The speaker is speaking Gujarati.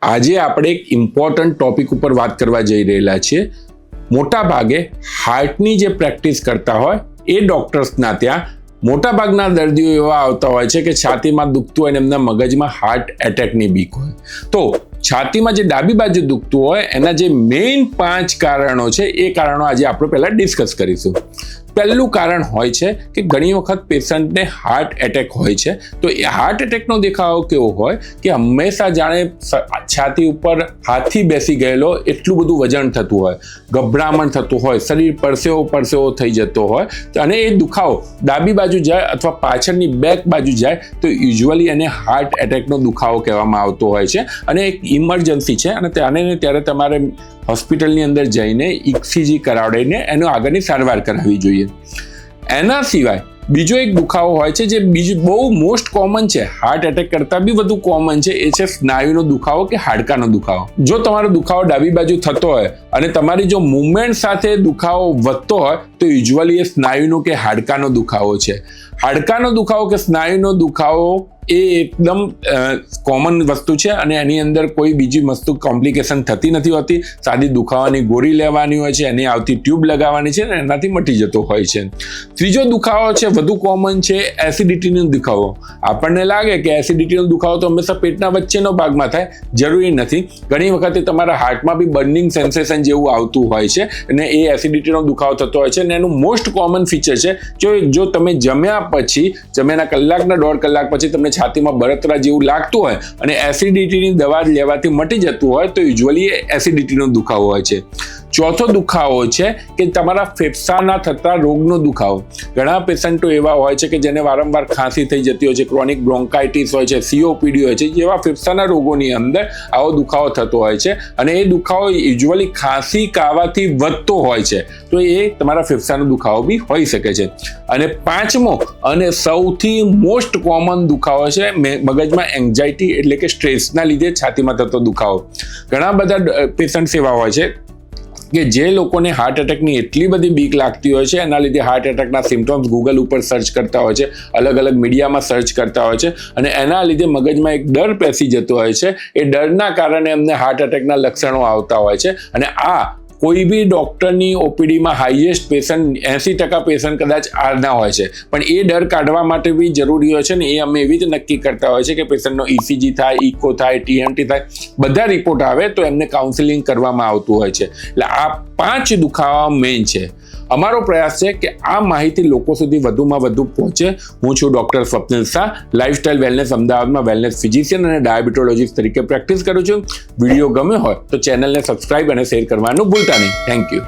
આજે આપણે એક ઇમ્પોર્ટન્ટ ટોપિક ઉપર વાત કરવા જઈ રહેલા છીએ. મોટા ભાગે હાર્ટની જે પ્રેક્ટિસ કરતા હોય એ ડોક્ટર્સના ત્યાં મોટાભાગના દર્દીઓ એવા આવતા હોય છે કે છાતીમાં દુખતું હોય અને એમના મગજમાં હાર્ટ એટેકની બીક હોય. તો છાતીમાં જે ડાબી બાજુ દુખતું હોય એના જે મેઇન 5 કારણો છે એ કારણો આજે આપણે પહેલા ડિસ્કસ કરીશું. પહેલું કારણ હોય છે કે ઘણી વખત પેશન્ટને હાર્ટ એટેક હોય છે. તો એ હાર્ટ એટેકનો દેખાવો કેવો હોય કે હંમેશા જાણે છાતી ઉપર હાથી બેસી ગયેલો એટલું બધું વજન થતું હોય, ગભરામણ થતું હોય, શરીર પરસેવો થઈ જતો હોય અને એ દુખાવો ડાબી બાજુ જાય અથવા પાછળની બેક બાજુ જાય તો યુઝ્યુઅલી એને હાર્ટ એટેકનો દુખાવો કહેવામાં આવતો હોય છે અને એક ઇમરજન્સી છે અને ત્યારે તમારે હોસ્પિટલની અંદર જઈને ઇસીજી કરાવડીને એનો આગળની સારવાર કરાવવી જોઈએ. એના સિવાય બીજો એક દુખાવો હોય છે જે બહુ મોસ્ટ કોમન છે, હાર્ટ એટેક કરતાં બી વધુ કોમન છે, એ છે સ્નાયુનો દુખાવો કે હાડકાનો દુખાવો. જો તમારો દુખાવો ડાબી બાજુ થતો હોય અને તમારી જો મૂવમેન્ટ સાથે દુખાવો વધતો હોય તો યુઝ્યુઅલી એ સ્નાયુનો કે હાડકાનો દુખાવો છે. હાડકાનો દુખાવો કે સ્નાયુનો દુખાવો એ એકદમ કોમન વસ્તુ છે અને એની અંદર કોઈ બીજી વસ્તુ કોમ્પ્લિકેશન થતી નથી હોતી. સાદી દુખાવાની ગોળી લેવાની હોય છે, એની આવતી ટ્યુબ લગાવવાની છે અને એનાથી મટી જતો હોય છે. ત્રીજો દુખાવો છે વધુ કોમન છે એસિડિટીનો દુખાવો. આપણને લાગે કે એસિડિટીનો દુખાવો તો હંમેશા પેટના વચ્ચેનો ભાગમાં થાય, જરૂરી નથી. ઘણી વખતે તમારા હાર્ટમાં બી બર્નિંગ સેન્સેશન જેવું આવતું હોય છે અને એ એસિડિટીનો દુખાવો થતો હોય છે અને એનું મોસ્ટ કોમન ફીચર છે જો તમે જમ્યાના કલાકના 1.5 કલાક પછી તમને છાતીમાં બળતરા જેવું લાગતું હોય અને એસિડિટીની દવા લેવાથી મટી જતું હોય તો યુઝ્યુઅલી એસિડિટીનો દુખાવો હોય છે. ચોથો દુખાવો છે કે તમારા ફેફસાના થતા રોગનો દુખાવો. ઘણા પેશન્ટો એવા હોય છે કે જેને વારંવાર ખાંસી થઈ જતી હોય છે, ક્રોનિક બ્રોન્કાઇટિસ હોય છે, COPD હોય છે, જેવા ફેફસાના રોગોની અંદર આવો દુખાવો થતો હોય છે અને એ દુખાવો યુઝ્યુઅલી ખાંસી કાવાથી વધતો હોય છે તો એ તમારા ફેફસાનો દુખાવો બી હોઈ શકે છે. અને પાંચમો અને સૌથી મોસ્ટ કોમન દુખાવો છે મગજમાં એન્ઝાઇટી એટલે કે સ્ટ્રેસના લીધે છાતીમાં થતો દુખાવો. ઘણા બધા પેશન્ટ એવા હોય છે કે જે લોકોને હાર્ટ એટેકની એટલી બધી બીક લાગતી હોય છે, એના લીધે હાર્ટ એટેકના સિમ્પટમ્સ ગૂગલ ઉપર સર્ચ કરતા હોય છે, અલગ મીડિયામાં સર્ચ કરતા હોય છે અને એના લીધે મગજમાં એક ડર પેસી જતો હોય છે. એ ડરના કારણે એમને હાર્ટ એટેકના લક્ષણો આવતા હોય છે અને આ કોઈ બી ડૉક્ટરની ઓપીડીમાં હાઈએસ્ટ પેશન્ટ 80% પેશન્ટ કદાચ આરના હોય છે, પણ એ ડર કાઢવા માટે બી જરૂરી હોય છે ને એ અમે એવી રીતે નક્કી કરતા હોય છે કે પેશન્ટનો ECG થાય, ઇકો થાય, TMT થાય, બધા રિપોર્ટ આવે તો એમને કાઉન્સેલિંગ કરવામાં આવતું હોય છે. એટલે આ 5 દુખાવા મેઇન છે. અમારો પ્રયાસ છે કે આ માહિતી લોકો સુધી વધુમાં વધુ પહોંચે. હું છું doctor Swapnil Shah, lifestyle wellness અમદાવાદમાં વેલનેસ ફિઝિશિયન અને ડાયાબિટોલોજીસ્ટ તરીકે પ્રેક્ટિસ કરું છું. વિડીયો ગમ્યો હોય તો ચેનલને સબસ્ક્રાઇબ અને શેર કરવાનું ભૂલતા નહીં. Thank you.